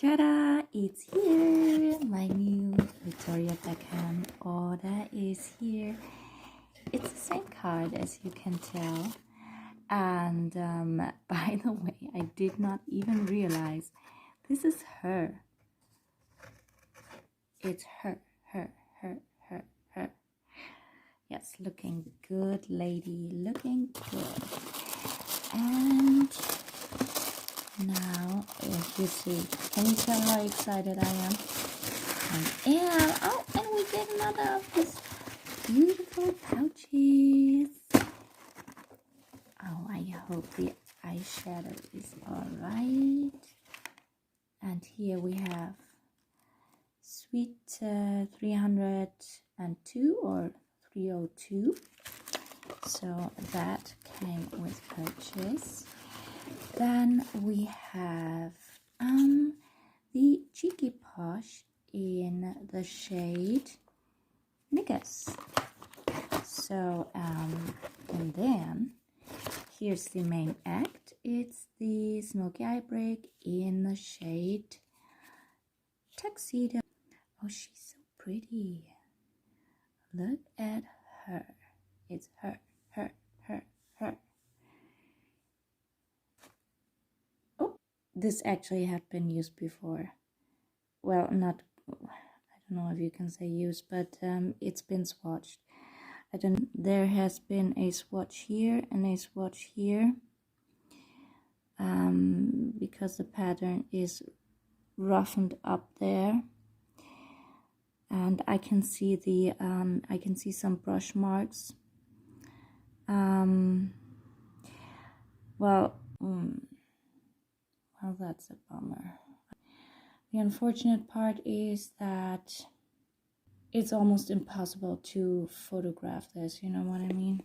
Ta-da! It's here! My new Victoria Beckham order is here. It's the same card as you can tell. And by the way, I did not even realize this is her. It's her. Yes, looking good, lady. Looking good. And now, as you see, can you tell how excited I am? Oh, and we get another of these beautiful pouches. Oh, I hope the eyeshadow is alright. And here we have Sweet 302 or 302. So that came with purchase. Then we have the Cheeky Posh in the shade Niggas. So and then here's the main act. It's the Smoky Eye Brick in the shade Tuxedo. Oh, she's so pretty. Look at her. It's her. Oh, this actually had been used before. Well, not, I don't know if you can say used, but it's been swatched. There has been a swatch here and a swatch here. Because the pattern is roughened up there. And I can see the I can see some brush marks. Well, that's a bummer. The unfortunate part is that it's almost impossible to photograph this, you know what I mean?